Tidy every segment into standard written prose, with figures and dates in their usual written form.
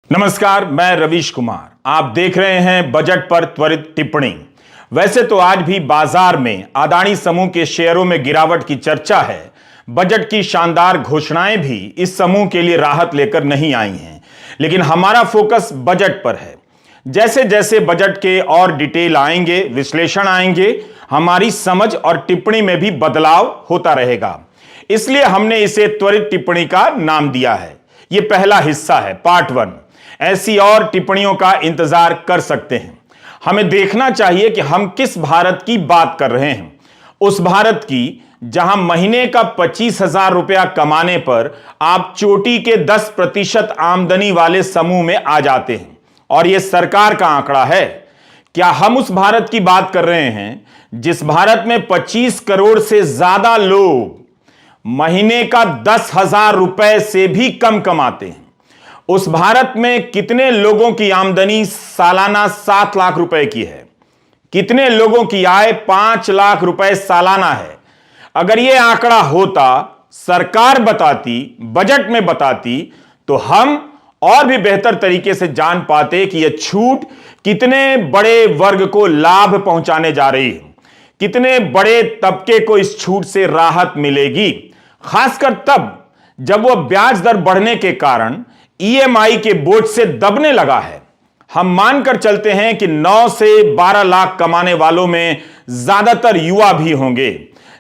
नमस्कार, मैं रवीश कुमार। आप देख रहे हैं बजट पर त्वरित टिप्पणी। वैसे तो आज भी बाजार में अदानी समूह के शेयरों में गिरावट की चर्चा है। बजट की शानदार घोषणाएं भी इस समूह के लिए राहत लेकर नहीं आई हैं, लेकिन हमारा फोकस बजट पर है। जैसे जैसे बजट के और डिटेल आएंगे, विश्लेषण आएंगे, हमारी समझ और टिप्पणी में भी बदलाव होता रहेगा। इसलिए हमने इसे त्वरित टिप्पणी का नाम दिया है। यह पहला हिस्सा है, पार्ट 1। ऐसी और टिप्पणियों का इंतजार कर सकते हैं। हमें देखना चाहिए कि हम किस भारत की बात कर रहे हैं। उस भारत की जहां महीने का 25,000 रुपया कमाने पर आप चोटी के 10% आमदनी वाले समूह में आ जाते हैं, और यह सरकार का आंकड़ा है। क्या हम उस भारत की बात कर रहे हैं जिस भारत में 25 करोड़ से ज्यादा लोग महीने का 10,000 रुपए से भी कम कमाते हैं? उस भारत में कितने लोगों की आमदनी सालाना 7 लाख रुपए की है? कितने लोगों की आय 5 लाख रुपए सालाना है? अगर यह आंकड़ा होता, सरकार बताती, बजट में बताती, तो हम और भी बेहतर तरीके से जान पाते कि यह छूट कितने बड़े वर्ग को लाभ पहुंचाने जा रही है, कितने बड़े तबके को इस छूट से राहत मिलेगी। खासकर तब जब वह ब्याज दर बढ़ने के कारण ईएमआई के बोझ से दबने लगा है। हम मानकर चलते हैं कि 9 से 12 लाख कमाने वालों में ज्यादातर युवा भी होंगे,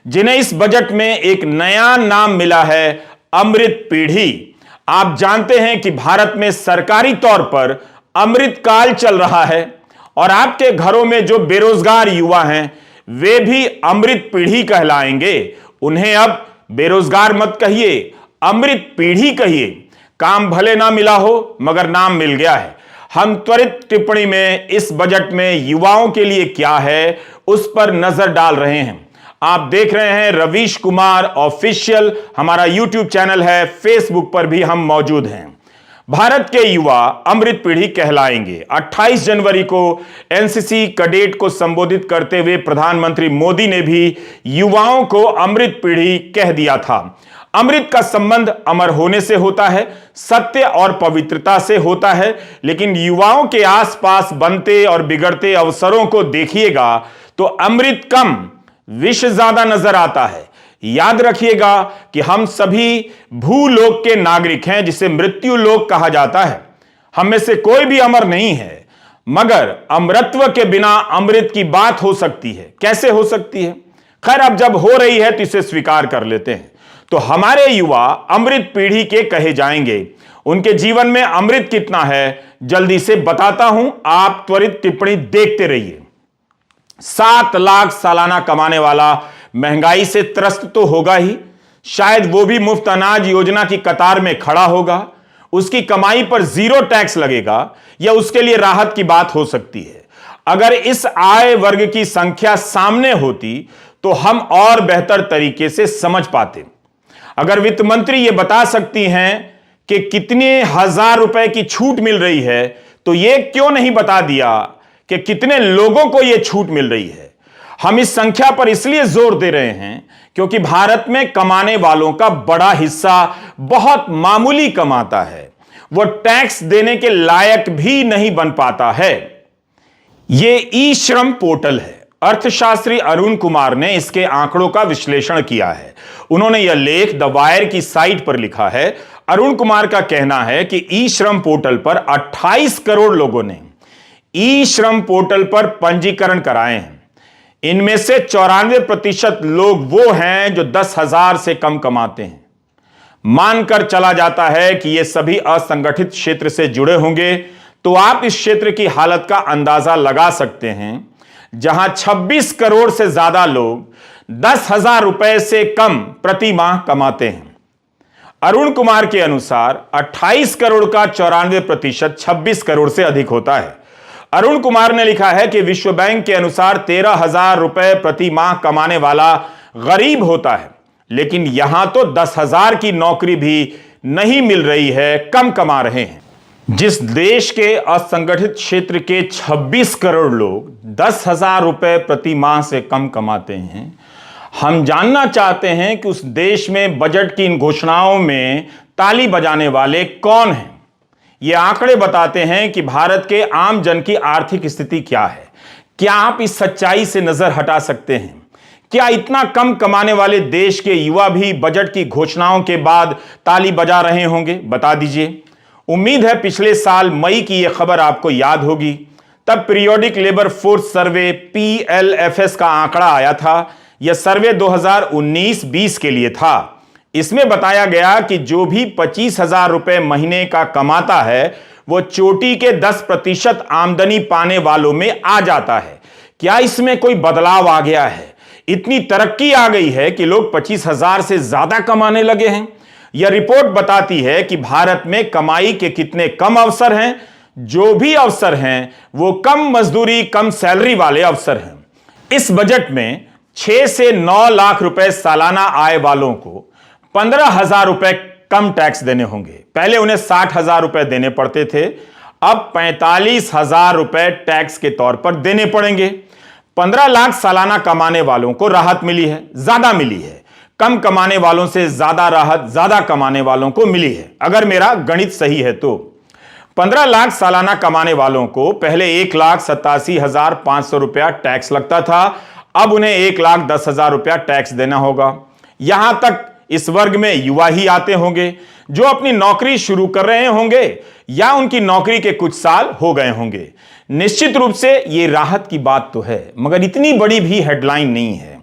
जिन्हें इस बजट में एक नया नाम मिला है, अमृत पीढ़ी। आप जानते हैं कि भारत में सरकारी तौर पर अमृत काल चल रहा है, और आपके घरों में जो बेरोजगार युवा हैं वे भी अमृत पीढ़ी कहलाएंगे। उन्हें अब बेरोजगार मत कहिए, अमृत पीढ़ी कहिए। काम भले ना मिला हो, मगर नाम मिल गया है। हम त्वरित टिप्पणी में इस बजट में युवाओं के लिए क्या है उस पर नजर डाल रहे हैं। आप देख रहे हैं रवीश कुमार ऑफिशियल, हमारा यूट्यूब चैनल है, फेसबुक पर भी हम मौजूद हैं। भारत के युवा अमृत पीढ़ी कहलाएंगे। 28 जनवरी को एनसीसी कैडेट को संबोधित करते हुए प्रधानमंत्री मोदी ने भी युवाओं को अमृत पीढ़ी कह दिया था। अमृत का संबंध अमर होने से होता है, सत्य और पवित्रता से होता है, लेकिन युवाओं के आसपास बनते और बिगड़ते अवसरों को देखिएगा तो अमृत कम, विष ज्यादा नजर आता है। याद रखिएगा कि हम सभी भूलोक के नागरिक हैं, जिसे मृत्यु लोक कहा जाता है। हम में से कोई भी अमर नहीं है, मगर अमरत्व के बिना अमृत की बात हो सकती है? कैसे हो सकती है? खैर, अब जब हो रही है तो इसे स्वीकार कर लेते हैं। तो हमारे युवा अमृत पीढ़ी के कहे जाएंगे। उनके जीवन में अमृत कितना है जल्दी से बताता हूं, आप त्वरित टिप्पणी देखते रहिए। 7 लाख सालाना कमाने वाला महंगाई से त्रस्त तो होगा ही, शायद वो भी मुफ्त अनाज योजना की कतार में खड़ा होगा। उसकी कमाई पर 0 टैक्स लगेगा, या उसके लिए राहत की बात हो सकती है। अगर इस आय वर्ग की संख्या सामने होती तो हम और बेहतर तरीके से समझ पाते। अगर वित्त मंत्री यह बता सकती हैं कि कितने हजार रुपए की छूट मिल रही है, तो यह क्यों नहीं बता दिया कि कितने लोगों को यह छूट मिल रही है? हम इस संख्या पर इसलिए जोर दे रहे हैं क्योंकि भारत में कमाने वालों का बड़ा हिस्सा बहुत मामूली कमाता है, वो टैक्स देने के लायक भी नहीं बन पाता है। यह ई श्रम पोर्टल है। अर्थशास्त्री अरुण कुमार ने इसके आंकड़ों का विश्लेषण किया है। उन्होंने यह लेख द वायर की साइट पर लिखा है। अरुण कुमार का कहना है कि ई श्रम पोर्टल पर 28 करोड़ लोगों ने ई श्रम पोर्टल पर पंजीकरण कराए हैं। इनमें से 94% लोग वो हैं जो 10,000 से कम कमाते हैं। मानकर चला जाता है कि ये सभी असंगठित क्षेत्र से जुड़े होंगे, तो आप इस क्षेत्र की हालत का अंदाजा लगा सकते हैं, जहां 26 करोड़ से ज्यादा लोग 10,000 रुपए से कम प्रति माह कमाते हैं। अरुण कुमार के अनुसार 28 करोड़ का 94% 26 करोड़ से अधिक होता है। अरुण कुमार ने लिखा है कि विश्व बैंक के अनुसार 13,000 रुपए प्रति माह कमाने वाला गरीब होता है, लेकिन यहां तो 10,000 की नौकरी भी नहीं मिल रही है, कम कमा रहे हैं। जिस देश के असंगठित क्षेत्र के 26 करोड़ लोग 10,000 रुपए प्रति माह से कम कमाते हैं, हम जानना चाहते हैं कि उस देश में बजट की इन घोषणाओं में ताली बजाने वाले कौन हैं? ये आंकड़े बताते हैं कि भारत के आम जन की आर्थिक स्थिति क्या है। क्या आप इस सच्चाई से नजर हटा सकते हैं? क्या इतना कम कमाने वाले देश के युवा भी बजट की घोषणाओं के बाद ताली बजा रहे होंगे? बता दीजिए। उम्मीद है पिछले साल मई की यह खबर आपको याद होगी। तब periodic labour force survey PLFS का आंकड़ा आया था। यह सर्वे 2019-20 के लिए था। इसमें बताया गया कि जो भी 25,000 रुपए महीने का कमाता है वो चोटी के 10% आमदनी पाने वालों में आ जाता है। क्या इसमें कोई बदलाव आ गया है? इतनी तरक्की आ गई है कि लोग 25,000 से ज्यादा कमाने लगे हैं। यह रिपोर्ट बताती है कि भारत में कमाई के कितने कम अवसर हैं। जो भी अवसर हैं वो कम मजदूरी, कम सैलरी वाले अवसर हैं। इस बजट में 6 से 9 लाख रुपए सालाना आय वालों को 15,000 रुपए कम टैक्स देने होंगे। पहले उन्हें 60,000 रुपए देने पड़ते थे, अब 45,000 रुपए टैक्स के तौर पर देने पड़ेंगे। 15 लाख सालाना कमाने वालों को राहत मिली है, ज्यादा मिली है। कम कमाने वालों से ज्यादा राहत ज्यादा कमाने वालों को मिली है, अगर मेरा गणित सही है तो। 15 लाख सालाना कमाने वालों को पहले 1,87,500 रुपया टैक्स लगता था, अब उन्हें 1,10,000 रुपया टैक्स देना होगा। यहां तक इस वर्ग में युवा ही आते होंगे जो अपनी नौकरी शुरू कर रहे होंगे या उनकी नौकरी के कुछ साल हो गए होंगे। निश्चित रूप से यह राहत की बात तो है, मगर इतनी बड़ी भी हेडलाइन नहीं है।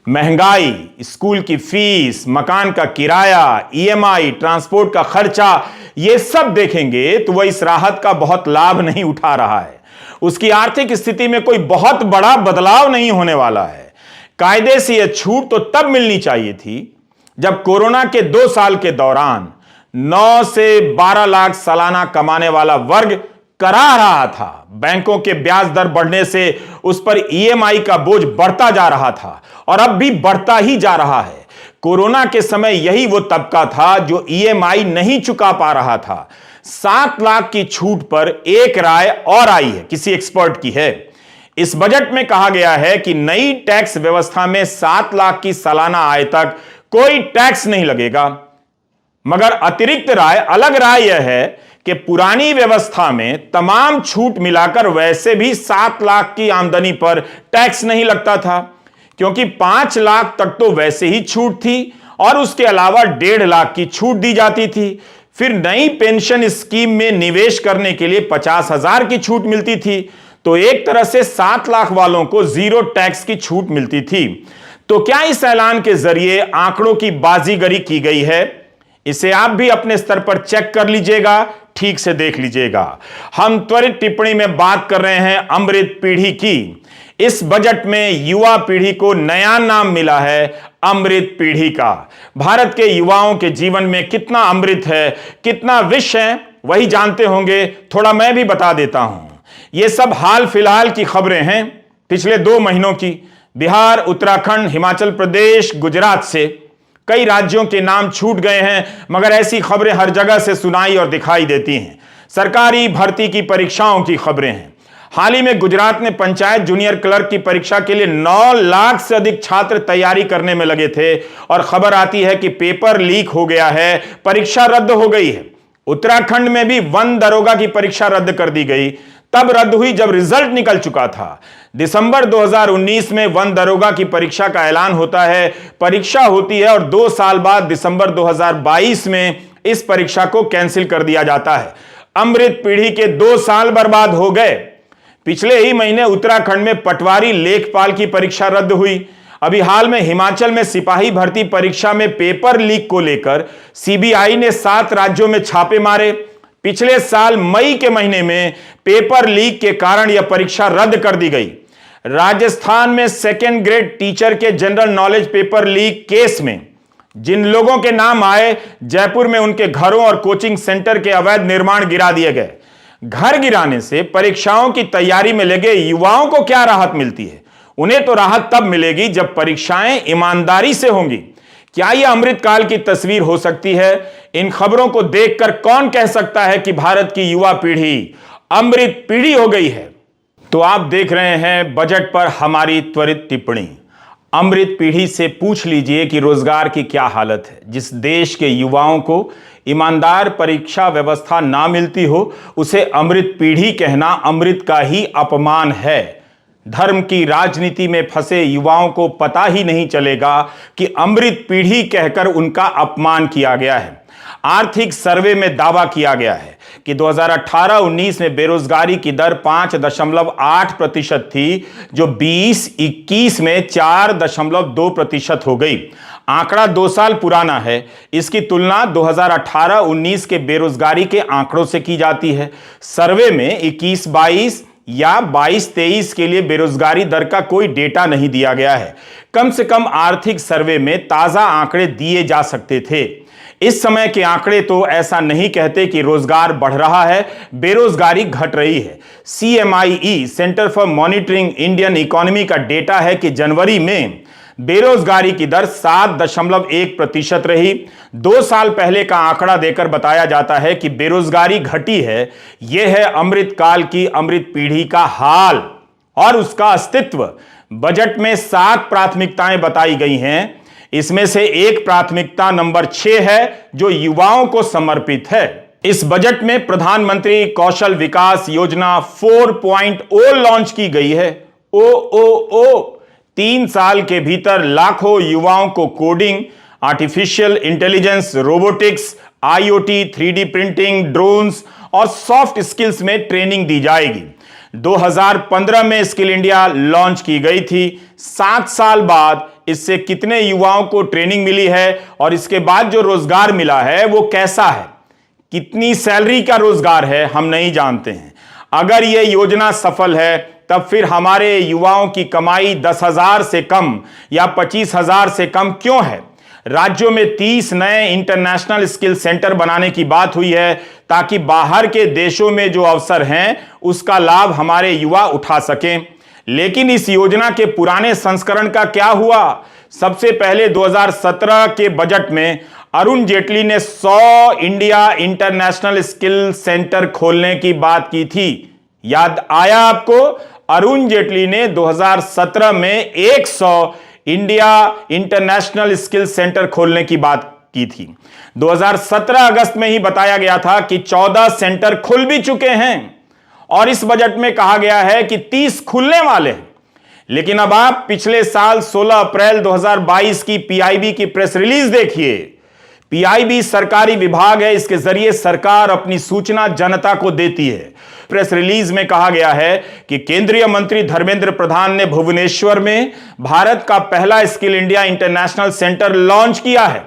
महंगाई, स्कूल की फीस, मकान का किराया, EMI, ट्रांसपोर्ट का खर्चा, ये सब देखेंगे तो वह इस राहत का बहुत लाभ नहीं उठा रहा है। उसकी आर्थिक स्थिति में कोई बहुत बड़ा बदलाव नहीं होने वाला है। कायदे से यह छूट तो तब मिलनी चाहिए थी जब कोरोना के 2 साल के दौरान 9 से 12 लाख सालाना कमाने वाला वर्ग करा रहा था। बैंकों के ब्याज दर बढ़ने से उस पर EMI का बोझ बढ़ता जा रहा था और अब भी बढ़ता ही जा रहा है। कोरोना के समय यही वो तबका था जो EMI नहीं चुका पा रहा था। 7 लाख की छूट पर एक राय और आई है, किसी एक्सपर्ट की है। इस बजट में कहा गया है कि नई टैक्स व्यवस्था में 7 लाख की सालाना आय तक कोई टैक्स नहीं लगेगा, मगर अतिरिक्त राय, अलग राय यह है कि पुरानी व्यवस्था में तमाम छूट मिलाकर वैसे भी 7 लाख की आमदनी पर टैक्स नहीं लगता था, क्योंकि 5 लाख तक तो वैसे ही छूट थी और उसके अलावा 1.5 लाख की छूट दी जाती थी। फिर नई पेंशन स्कीम में निवेश करने के लिए 50,000 की छूट मिलती थी, तो एक तरह से 7 लाख वालों को जीरो टैक्स की छूट मिलती थी। तो क्या इस ऐलान के जरिए आंकड़ों की बाजीगरी की गई है? इसे आप भी अपने स्तर पर चेक कर लीजिएगा, ठीक से देख लीजिएगा। हम त्वरित टिप्पणी में बात कर रहे हैं अमृत पीढ़ी की। इस बजट में युवा पीढ़ी को नया नाम मिला है, अमृत पीढ़ी का। भारत के युवाओं के जीवन में कितना अमृत है, कितना विष है, वही जानते होंगे। थोड़ा मैं भी बता देता हूं। ये सब हाल फिलहाल की खबरें हैं, पिछले 2 महीनों की। बिहार, उत्तराखंड, हिमाचल प्रदेश, गुजरात से कई राज्यों के नाम छूट गए हैं, मगर ऐसी खबरें हर जगह से सुनाई और दिखाई देती हैं। सरकारी भर्ती की परीक्षाओं की खबरें हैं। हाल ही में गुजरात में पंचायत जूनियर क्लर्क की परीक्षा के लिए 9 लाख से अधिक छात्र तैयारी करने में लगे थे और खबर आती है कि पेपर लीक हो गया है, परीक्षा रद्द हो गई है। उत्तराखंड में भी वन दरोगा की परीक्षा रद्द कर दी गई। तब रद्द हुई जब रिजल्ट निकल चुका था। दिसंबर 2019 में वन दरोगा की परीक्षा का ऐलान होता है, परीक्षा होती है और 2 साल बाद दिसंबर 2022 में इस परीक्षा को कैंसिल कर दिया जाता है। अमृत पीढ़ी के 2 साल बर्बाद हो गए। पिछले ही महीने उत्तराखंड में पटवारी लेखपाल की परीक्षा रद्द हुई। अभी हाल में हिमाचल में सिपाही भर्ती परीक्षा में पेपर लीक को लेकर CBI ने 7 राज्यों में छापे मारे। पिछले साल मई के महीने में पेपर लीक के कारण यह परीक्षा रद्द कर दी गई। राजस्थान में 2nd ग्रेड टीचर के general knowledge paper leak case में जिन लोगों के नाम आए, जयपुर में उनके घरों और कोचिंग सेंटर के अवैध निर्माण गिरा दिए गए। घर गिराने से परीक्षाओं की तैयारी में लगे युवाओं को क्या राहत मिलती है? उन्हें तो राहत तब मिलेगी जब परीक्षाएं ईमानदारी से होंगी। क्या यह अमृतकाल की तस्वीर हो सकती है? इन खबरों को देखकर कौन कह सकता है कि भारत की युवा पीढ़ी अमृत पीढ़ी हो गई है? तो आप देख रहे हैं बजट पर हमारी त्वरित टिप्पणी। अमृत पीढ़ी से पूछ लीजिए कि रोजगार की क्या हालत है। जिस देश के युवाओं को ईमानदार परीक्षा व्यवस्था ना मिलती हो, उसे अमृत पीढ़ी कहना अमृत का ही अपमान है। धर्म की राजनीति में फंसे युवाओं को पता ही नहीं चलेगा कि अमृत पीढ़ी कहकर उनका अपमान किया गया है। आर्थिक सर्वे में दावा किया गया है कि 2018-19 में बेरोजगारी की दर 5.8% थी, जो 20-21 में 4.2% हो गई। आंकड़ा 2 साल पुराना है। इसकी तुलना 2018-19 के बेरोजगारी के आंकड़ों से की जाती है। सर्वे में 21-22 या 22-23 के लिए बेरोजगारी दर का कोई डेटा नहीं दिया गया है। कम से कम आर्थिक सर्वे में ताजा आंकड़े दिए जा सकते थे। इस समय के आंकड़े तो ऐसा नहीं कहते कि रोजगार बढ़ रहा है, बेरोजगारी घट रही है। CMIE centre for monitoring Indian economy का डेटा है कि जनवरी में बेरोजगारी की दर 7.1% रही। 2 साल पहले का आंकड़ा देकर बताया जाता है कि बेरोजगारी घटी है। यह है अमृत काल की अमृत पीढ़ी का हाल और उसका अस्तित्व। बजट में 7 प्राथमिकताएं बताई गई हैं। इसमें से एक प्राथमिकता नंबर 6 है, जो युवाओं को समर्पित है। इस बजट में प्रधानमंत्री कौशल विकास योजना 4.0 लॉन्च की गई है। ओ 3 साल के भीतर लाखों युवाओं को coding, artificial intelligence, robotics, IoT, 3D printing, drones और सॉफ्ट स्किल्स में ट्रेनिंग दी जाएगी। 2015 में स्किल इंडिया लॉन्च की गई थी। 7 साल बाद इससे कितने युवाओं को ट्रेनिंग मिली है और इसके बाद जो रोजगार मिला है वो कैसा है, कितनी सैलरी का रोजगार है, हम नहीं जानते हैं। अगर यह योजना सफल है तब फिर हमारे युवाओं की कमाई 10,000 से कम या 25,000 से कम क्यों है? राज्यों में 30 नए इंटरनेशनल स्किल सेंटर बनाने की बात हुई है, ताकि बाहर के देशों में जो अवसर हैं उसका लाभ हमारे युवा उठा सकें। लेकिन इस योजना के पुराने संस्करण का क्या हुआ? सबसे पहले 2017 के बजट में अरुण जेटली ने 100 इंडिया इंटरनेशनल स्किल सेंटर खोलने की बात की थी। याद आया आपको? अरुण जेटली ने 2017 में 100 इंडिया इंटरनेशनल स्किल सेंटर खोलने की बात की थी। 2017 अगस्त में ही बताया गया था कि 14 सेंटर खुल भी चुके हैं और इस बजट में कहा गया है कि 30 खुलने वाले हैं। लेकिन अब आप पिछले साल 16 अप्रैल 2022 की PIB की प्रेस रिलीज देखिए। PIB सरकारी विभाग है, इसके जरिए सरकार अपनी सूचना जनता को देती है। प्रेस रिलीज में कहा गया है कि केंद्रीय मंत्री धर्मेंद्र प्रधान ने भुवनेश्वर में भारत का पहला skill India international centre launch किया है।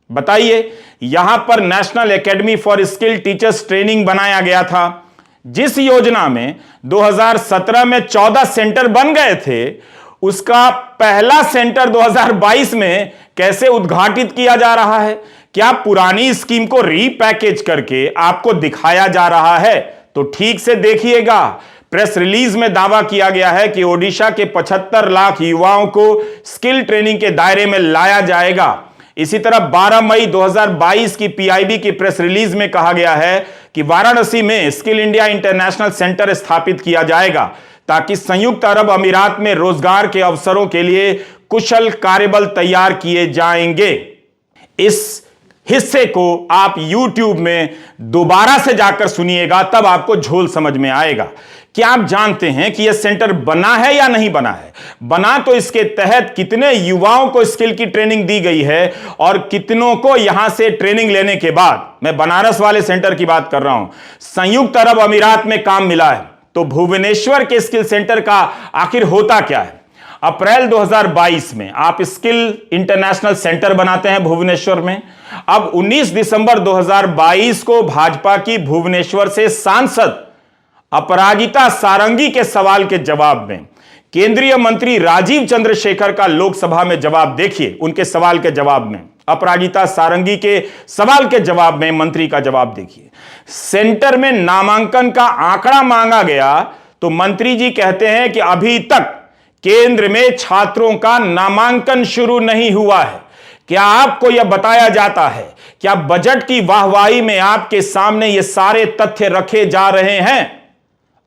बताइए, यहां पर national academy for skill teachers training बनाया गया था। जिस योजना में 2017 में 14 सेंटर बन गए थे, उसका पहला सेंटर 2022 में कैसे उद्घाटित किया जा रहा है? क्या पुरानी स्कीम को रीपैकेज करके आपको दिखाया जा रहा है? तो ठीक से देखिएगा। प्रेस रिलीज में दावा किया गया है कि ओडिशा के 75 लाख युवाओं को स्किल ट्रेनिंग के दायरे में लाया जाएगा। इसी तरह 12 मई 2022 की PIB की प्रेस रिलीज में कहा गया है कि वाराणसी में स्किल इंडिया इंटरनेशनल सेंटर स्थापित किया जाएगा, ताकि संयुक्त अरब अमीरात में रोजगार के अवसरों के लिए कुशल कार्यबल तैयार किए जाएंगे। इस हिस्से को आप YouTube में दोबारा से जाकर सुनिएगा, तब आपको झोल समझ में आएगा। क्या आप जानते हैं कि यह सेंटर बना है या नहीं बना है? बना तो इसके तहत कितने युवाओं को स्किल की ट्रेनिंग दी गई है और कितनों को यहां से ट्रेनिंग लेने के बाद, मैं बनारस वाले सेंटर की बात कर रहा हूं, संयुक्त अरब अमीरात में काम मिला है। तो भुवनेश्वर के स्किल सेंटर का आखिर होता क्या है? अप्रैल 2022 में आप स्किल इंटरनेशनल सेंटर बनाते हैं भुवनेश्वर में। अब 19 दिसंबर 2022 को भाजपा की भुवनेश्वर से सांसद अपराजिता सारंगी के सवाल के जवाब में केंद्रीय मंत्री राजीव चंद्रशेखर का लोकसभा में जवाब देखिए। उनके सवाल के जवाब में, अपराजिता सारंगी के सवाल के जवाब में मंत्री का जवाब देखिए। सेंटर में नामांकन का आंकड़ा मांगा गया तो मंत्री जी कहते हैं कि अभी तक केंद्र में छात्रों का नामांकन शुरू नहीं हुआ है। क्या आपको यह बताया जाता है? क्या बजट की वाहवाही में आपके सामने ये सारे तथ्य रखे जा रहे हैं?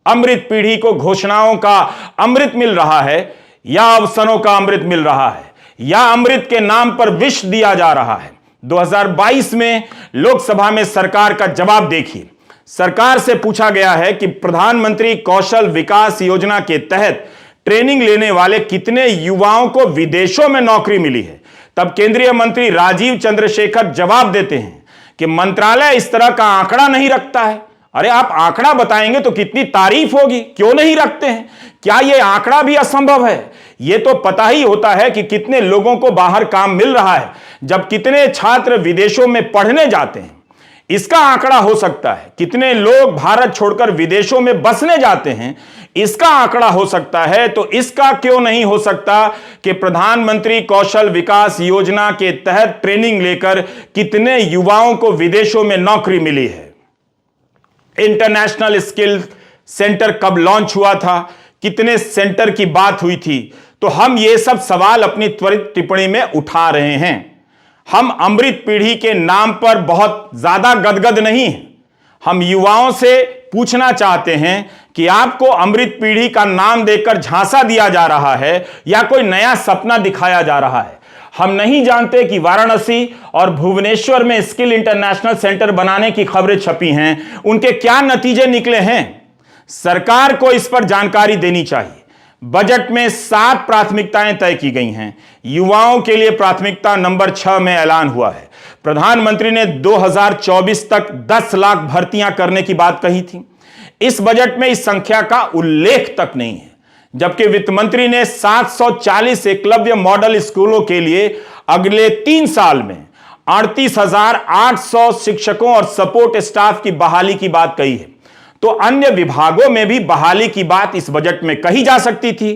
अमृत पीढ़ी को घोषणाओं का अमृत मिल रहा है या अवसरों का अमृत मिल रहा है, या अमृत के नाम पर विष दिया जा रहा है? 2022 में लोकसभा में सरकार का जवाब देखिए। सरकार से पूछा गया है कि प्रधानमंत्री कौशल विकास योजना के तहत ट्रेनिंग लेने वाले कितने युवाओं को विदेशों में नौकरी मिली है। तब केंद्रीय मंत्री राजीव चंद्रशेखर जवाब देते हैं कि मंत्रालय इस तरह का आंकड़ा नहीं रखता है। अरे आप आंकड़ा बताएंगे तो कितनी तारीफ होगी, क्यों नहीं रखते हैं? क्या यह आंकड़ा भी असंभव है? यह तो पता ही होता है कि कितने लोगों को बाहर काम मिल रहा है, जब कितने छात्र विदेशों में पढ़ने जाते हैं। इसका आंकड़ा हो सकता है। कितने लोग भारत छोड़कर विदेशों में बसने जाते हैं, इसका आंकड़ा हो सकता है। तो इसका क्यों नहीं हो सकता कि प्रधानमंत्री कौशल विकास योजना के तहत ट्रेनिंग लेकर कितने युवाओं को विदेशों में नौकरी मिली है। इंटरनेशनल स्किल सेंटर कब लॉन्च हुआ था, कितने सेंटर की बात हुई थी, तो हम ये सब सवाल अपनी त्वरित टिप्पणी में उठा रहे हैं। हम अमृत पीढ़ी के नाम पर बहुत ज्यादा गदगद नहीं हैं। हम युवाओं से पूछना चाहते हैं कि आपको अमृत पीढ़ी का नाम देकर झांसा दिया जा रहा है या कोई नया सपना दिखाया जा रहा है। हम नहीं जानते कि वाराणसी और भुवनेश्वर में स्किल इंटरनेशनल सेंटर बनाने की खबरें छपी हैं, उनके क्या नतीजे निकले हैं। सरकार को इस पर जानकारी देनी चाहिए। बजट में 7 प्राथमिकताएं तय की गई हैं। युवाओं के लिए प्राथमिकता नंबर 6 में ऐलान हुआ है। प्रधानमंत्री ने 2024 तक 10 लाख भर्तियां करने की बात कही थी। इस बजट में इस संख्या का उल्लेख तक नहीं है, जबकि वित्त मंत्री ने 740 एकलव्य मॉडल स्कूलों के लिए अगले 3 साल में 38,800 शिक्षकों और सपोर्ट स्टाफ की बहाली की बात कही है। तो अन्य विभागों में भी बहाली की बात इस बजट में कही जा सकती थी।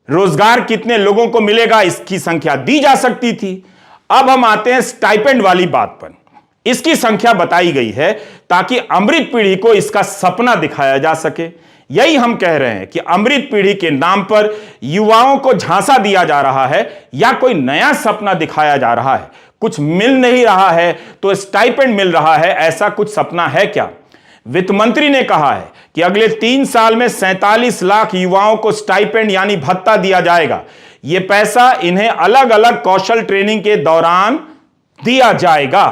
रोजगार कितने लोगों को मिलेगा, इसकी संख्या दी जा सकती थी। अब हम आते हैं स्टाइपेंड वाली बात पर। इसकी संख्या बताई गई है ताकि अमृत पीढ़ी को इसका सपना दिखाया जा सके। यही हम कह रहे हैं कि अमृत पीढ़ी के नाम पर युवाओं को झांसा दिया जा रहा है या कोई नया सपना दिखाया जा रहा है। कुछ मिल नहीं रहा है तो स्टाइपेंड मिल रहा है, ऐसा कुछ सपना है क्या? वित्त मंत्री ने कहा है कि अगले 3 साल में 47 लाख युवाओं को स्टाइपेंड यानी भत्ता दिया जाएगा। यह पैसा इन्हें अलग अलग कौशल ट्रेनिंग के दौरान दिया जाएगा।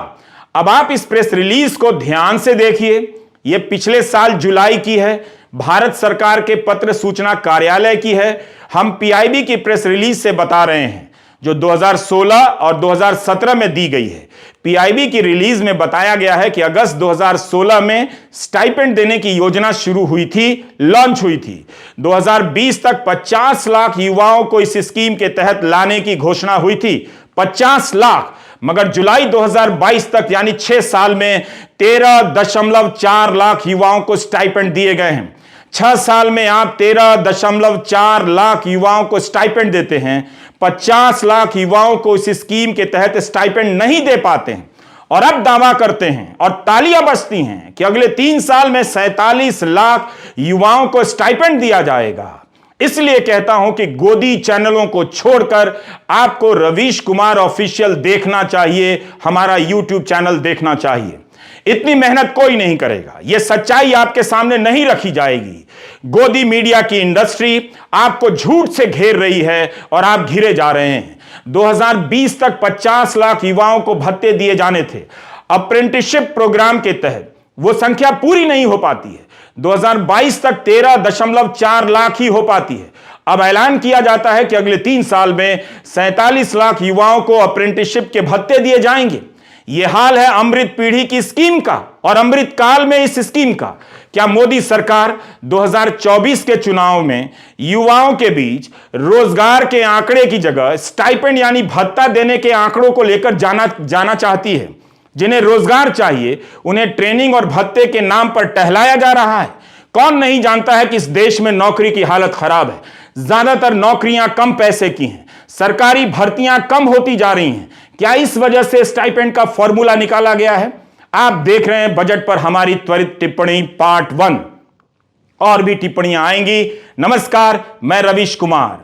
अब आप इस प्रेस रिलीज को ध्यान से देखिए। यह पिछले साल जुलाई की है, भारत सरकार के पत्र सूचना कार्यालय की है। हम पीआईबी की प्रेस रिलीज से बता रहे हैं जो 2016 और 2017 में दी गई है। पीआईबी की रिलीज में बताया गया है कि अगस्त 2016 में स्टाइपेंड देने की योजना शुरू हुई थी, लॉन्च हुई थी। 2020 तक 50 लाख युवाओं को इस स्कीम के तहत लाने की घोषणा हुई थी। 50 लाख, मगर जुलाई 2022 तक यानी 6 साल में 13.4 लाख युवाओं को स्टाइपेंड दिए गए हैं। 6 साल में आप 13.4 लाख युवाओं को स्टाइपेंड देते हैं, 50 लाख युवाओं को इस स्कीम के तहत स्टाइपेंड नहीं दे पाते हैं और अब दावा करते हैं और तालियां बजती हैं कि अगले 3 साल में 47 लाख युवाओं को स्टाइपेंड दिया जाएगा। इसलिए कहता हूं कि गोदी चैनलों को छोड़कर आपको रवीश कुमार ऑफिशियल देखना चाहिए, हमारा यूट्यूब चैनल देखना चाहिए। इतनी मेहनत कोई नहीं करेगा, यह सच्चाई आपके सामने नहीं रखी जाएगी। गोदी मीडिया की इंडस्ट्री आपको झूठ से घेर रही है और आप घिरे जा रहे हैं। 2020 तक 50 लाख युवाओं को भत्ते दिए जाने थे। अप्रेंटिसशिप प्रोग्राम के तहत वो संख्या पूरी नहीं हो पाती है। 2022 तक 13.4 लाख ही हो पाती है। अब ऐलान किया जाता है कि अगले 3 साल में 47 लाख युवाओं को अप्रेंटिसशिप के भत्ते दिए जाएंगे। यह हाल है अमृत पीढ़ी की स्कीम का और अमृत काल में इस स्कीम का। क्या मोदी सरकार 2024 के चुनाव में युवाओं के बीच रोजगार के आंकड़े की जगह स्टाइपेंड यानी भत्ता देने के आंकड़ों को लेकर जाना चाहती है? जिन्हें रोजगार चाहिए उन्हें ट्रेनिंग और भत्ते के नाम पर टहलाया जा रहा है। कौन नहीं जानता है कि इस देश में नौकरी की हालत खराब है। ज्यादातर नौकरियां कम पैसे की हैं, सरकारी भर्तियां कम होती जा रही हैं। क्या इस वजह से स्टाइपेंड का फॉर्मूला निकाला गया है? आप देख रहे हैं बजट पर हमारी त्वरित टिप्पणी पार्ट 1। और भी टिप्पणियां आएंगी। नमस्कार, मैं रवीश कुमार।